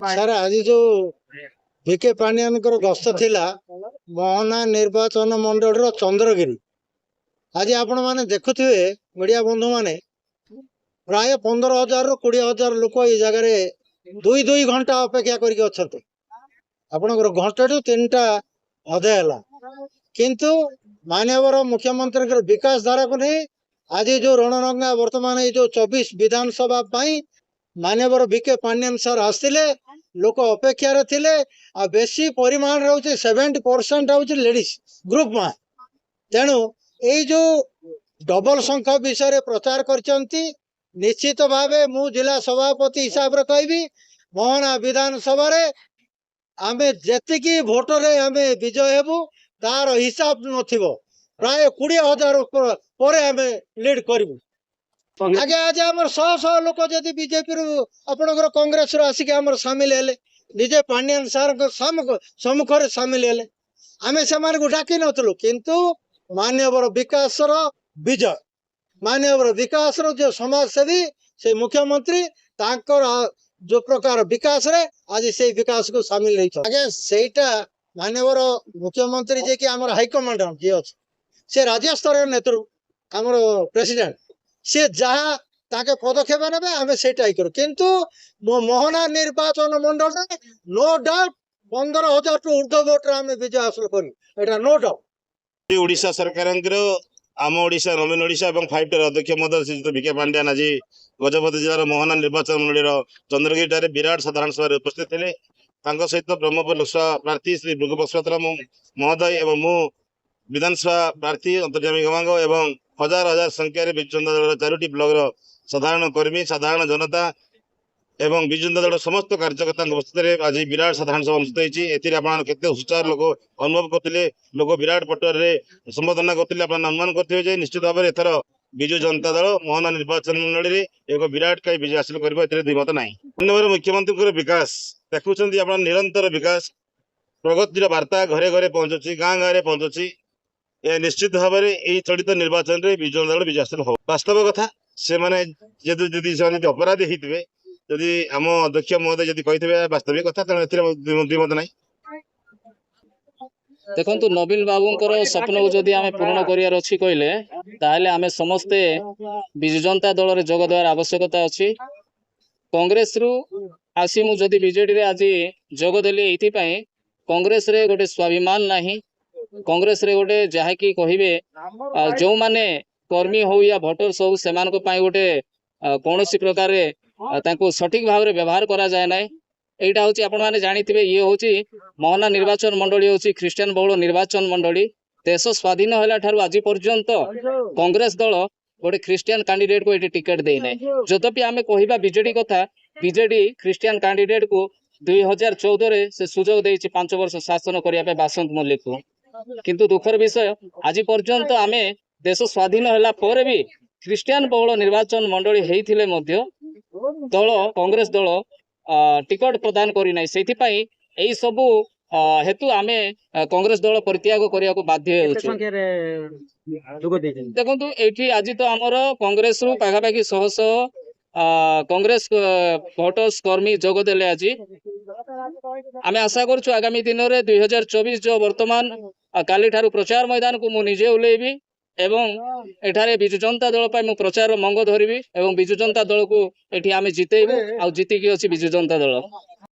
Sir ଆଜି ଯୋଉ V K ପାଣ୍ଡିଆନଙ୍କର ଗସ୍ତ ଥିଲା ମୋହନା ନିର୍ବାଚନ ମଣ୍ଡଳୀର ଚନ୍ଦ୍ରଗିରି, ଆଜି ଆପଣ ମାନେ ଦେଖୁଥିବେ ମିଡିଆ ବନ୍ଧୁ ମାନେ ପ୍ରାୟ 15,000 ରୁ 20,000 ଲୋକ ଏଇ ଜାଗାରେ ଦୁଇ ଘଣ୍ଟା ଅପେକ୍ଷା କରିକି ଅଛନ୍ତି। ଆପଣଙ୍କର ଘଣ୍ଟାଠୁ 3ଟା ଅଧେ ହେଲା, କିନ୍ତୁ ମାନ୍ୟବର ମୁଖ୍ୟମନ୍ତ୍ରୀଙ୍କର ବିକାଶ ଧାରାକୁ ନେଇ ଆଜି ଯୋଉ ରଣରଙ୍ଗା ବର୍ତ୍ତମାନ ଏଇ ଯୋଉ 24 ବିଧାନସଭା ପାଇଁ ମାନ୍ୟବର ଭିକେ ପାଣ୍ଡିଆନ ସାର୍ ଆସିଥିଲେ, ଲୋକ ଅପେକ୍ଷାରେ ଥିଲେ। ଆଉ ବେଶୀ ପରିମାଣରେ ହଉଛି 70% ହଉଛି ଲେଡିଜ ଗ୍ରୁପ ମା। ତେଣୁ ଏଇ ଯୋଉ ଡବଲ ସଂଖ୍ୟା ବିଷୟରେ ପ୍ରଚାର କରିଛନ୍ତି। ନିଶ୍ଚିତ ଭାବେ ମୁଁ ଜିଲ୍ଲା ସଭାପତି ହିସାବରେ କହିବି, ମୋହନା ବିଧାନସଭାରେ ଆମେ ଯେତିକି ଭୋଟରେ ଆମେ ବିଜୟ ହେବୁ ତାର ହିସାବ ନଥିବ। ପ୍ରାୟ 20,000 ପରେ ଆମେ ଲିଡ୍ କରିବୁ। ଆଜ୍ଞା ଆଜି ଆମର ଶହ ଲୋକ ଯଦି ବିଜେପିରୁ ଆପଣଙ୍କର କଂଗ୍ରେସରୁ ଆସିକି ଆମର ସାମିଲ ହେଲେ, ନିଜେ ପାଣ୍ଡିଆନ ସାର୍ଙ୍କ ସମ୍ମୁଖରେ ସାମିଲ ହେଲେ, ଆମେ ସେମାନଙ୍କୁ ଡାକି ନଥିଲୁ। କିନ୍ତୁ ମାନ୍ୟବର ବିକାଶର ବିଜୟ, ମାନ୍ୟବର ବିକାଶର ଯୋଉ ସମାଜସେବୀ ସେ ମୁଖ୍ୟମନ୍ତ୍ରୀ, ତାଙ୍କର ଯୋଉ ପ୍ରକାର ବିକାଶରେ ଆଜି ସେଇ ବିକାଶକୁ ସାମିଲ ହେଇଛନ୍ତି। ଆଜ୍ଞା ସେଇଟା ମାନ୍ୟବର ମୁଖ୍ୟମନ୍ତ୍ରୀ ଯିଏକି ଆମର ହାଇକମାଣ୍ଡ ଯିଏ ଅଛି, ସେ ରାଜ୍ୟ ସ୍ତରର ନେତୃ ଆମର ପ୍ରେସିଡେଣ୍ଟ, ସେ ଯାହା ତାକେ ପଦକ୍ଷେପ ନେବେ ଆମେ ସେଇଟା ହିଁ କରୁ। କିନ୍ତୁ ମୋହନା ନିର୍ବାଚନ ମଣ୍ଡଳରେ ନୋ ଡାଉଟ୍ 15,000 ଠୁ ଉର୍ଦ୍ଧ୍ୱ ଭୋଟରେ ଆମେ ବିଜୟ ହାସଲ କରିବୁ, ଏଇଟା ନୋ ଡାଉଟ୍। ओडिशा सरकारଙ୍କର ଆମ ଓଡ଼ିଶା ନବୀନ ଓଡ଼ିଶା ଏବଂ 5ଟାର ଅଧ୍ୟକ୍ଷ ମଧ୍ୟ ଶ୍ରୀଯୁକ୍ତ ଭିକେ ପାଣ୍ଡିଆନ ଆଜି ଗଜପତି ଜିଲ୍ଲାର ମୋହନା ନିର୍ବାଚନ ମଣ୍ଡଳୀର ଚନ୍ଦ୍ରଗିରିଠାରେ ବିରାଟ ସାଧାରଣ ସଭାରେ ଉପସ୍ଥିତ ଥିଲେ। ତାଙ୍କ ସହିତ ବ୍ରହ୍ମପୁର ଲୋକସଭା ପ୍ରାର୍ଥୀ ଶ୍ରୀ ଭୃଗୁପସ୍ୱତରାମ ମହୋଦୟ ଏବଂ ମୁଁ ବିଧାନସଭା ପ୍ରାର୍ଥୀ ଅନ୍ତର୍ଯାମୀ ଗମାଙ୍ଗ ଏବଂ ହଜାର ହଜାର ସଂଖ୍ୟାରେ ବିଜୁ ଜନତା ଦଳର 4ଟି ବ୍ଲକର ସାଧାରଣ କର୍ମୀ, ସାଧାରଣ ଜନତା ଏବଂ ବିଜୁ ଜନତା ଦଳର ସମସ୍ତ କାର୍ଯ୍ୟକର୍ତ୍ତାଙ୍କ ଉପସ୍ଥିତିରେ ଆଜି ବିରାଟ ସାଧାରଣ ସଭା ଅନୁଷ୍ଠିତ ହୋଇଛି। ଏଥିରେ ଆପଣ କେତେ ଉତ୍ସାହ ଲୋକ ଅନୁଭବ କରୁଥିଲେ, ଲୋକ ବିରାଟ ପଟରେ ସମ୍ବର୍ଦ୍ଧନା କରୁଥିଲେ। ଆପଣ ଅନୁମାନ କରିଥିବେ ଯେ ନିଶ୍ଚିତ ଭାବରେ ଏଥର ବିଜୁ ଜନତା ଦଳ ମୋହନା ନିର୍ବାଚନ ମଣ୍ଡଳୀରେ ଏକ ବିରାଟ କାଇ ବିଜୟ ହାସଲ କରିବ, ଏଥିରେ ଦ୍ୱିମତ ନାହିଁ। ମାନ୍ୟବର ମୁଖ୍ୟମନ୍ତ୍ରୀଙ୍କର ବିକାଶ ଦେଖୁଛନ୍ତି ଆପଣ, ନିରନ୍ତର ବିକାଶ, ପ୍ରଗତିର ବାର୍ତ୍ତା ଘରେ ଘରେ ପହଞ୍ଚୁଛି, ଗାଁ ଗାଁରେ ପହଞ୍ଚୁଛି। ଏ ନିଶ୍ଚିତ ଭାବରେ ଏଇ ଚଳିତ ନିର୍ବାଚନରେ ବିଜୁ ଜନତା ଦଳ ବିଜୟ ହାସଲ ହବ। ବାସ୍ତବ କଥା, ସେମାନେ ଯଦି ଅପରାଧୀ ହେଇଥିବେ, ଯଦି ଆମ ଅଧ୍ୟକ୍ଷ ମହୋଦୟ ଯଦି କହିଥିବେ ବାସ୍ତବିକ କଥା, ତେଣୁ ଏଥିରେ ଦ୍ୱିମତ ନାହିଁ। ଦେଖନ୍ତୁ, ନବୀନ ବାବୁଙ୍କର ସ୍ୱପ୍ନକୁ ଯଦି ଆମେ ପୂରଣ କରିବାର ଅଛି କହିଲେ, ତାହେଲେ ଆମେ ସମସ୍ତେ ବିଜୁ ଜନତା ଦଳରେ ଯୋଗ ଦେବାର ଆବଶ୍ୟକତା ଅଛି। କଂଗ୍ରେସରୁ ଆସି ମୁଁ ଯଦି ବିଜେଡିରେ ଆଜି ଯୋଗ ଦେଲି ଏଇଥିପାଇଁ, କଂଗ୍ରେସରେ ଗୋଟେ ସ୍ୱାଭିମାନ ନାହିଁ। କଂଗ୍ରେସରେ ଗୋଟେ ଯାହାକି କହିବେ ଯେଉଁମାନେ କର୍ମୀ ହଉ ୟା ଭୋଟର୍ସ ହଉ, ସେମାନଙ୍କ ପାଇଁ ଗୋଟେ କୌଣସି ପ୍ରକାରରେ ତାଙ୍କୁ ସଠିକ ଭାବରେ ବ୍ୟବହାର କରାଯାଏ ନାହିଁ। এইটা হচ্ছে আপনার জাঁথিবে, ইয়ে হচ্ছে মোহনা নির্বাচন মন্ডলী হচ্ছে খ্রিস্টান বহুল নির্বাচন মন্ডলী। দেশ স্বাধীন হলা ঠার আজ পর্যন্ত কংগ্রেস দল গোটে খ্রিস্টান ক্যান্ডিডেট কু এটি টিকেট দেই নাই। যদ্যপি আমি কহিবা বিজেডি কথা, বিজেডি খ্রিস্টান ক্যান্ডিডেট কু 2014 সে সুযোগ দিয়েছে 5 বর্ষ শাসন করা বাসন্ত মল্লিক কু। কিন্তু দুঃখর বিষয়, আজ পর্যন্ত আমি দেশ স্বাধীন হলা পরে भी খ্রিস্টান বহুল নির্বাচন মন্ডলী হয়েছিল মধ্য দল কংগ্রেস দল টিকট প্রদান করি নাই। সেইপাই এই সবু হেতু আমি কংগ্রেস দল পরিত্যাগ করা বাধ্য হচ্ছু। দেখুন, এইটি আজ তো আমার কংগ্রেস রু পাখাপাখি 100 কংগ্রেস ভোটর্স কর্মী যোগ দেলে। আজ আমি আশা করছু আগামী দিନରେ 2024 जो বর্তমান কালি ঠারু প্রচার ময়দান কু মু নিজে ওহ্লাইবি এবং এঠারে বিজু জনতা দল পাই মু প্রচার মঙ্গ ধরিবি এবং বিজু জনতা দল কু এটি আমি জিতেইবু। আর জিতিকি ଅଛି ବିଜୁ ଜନତା ଦଳ।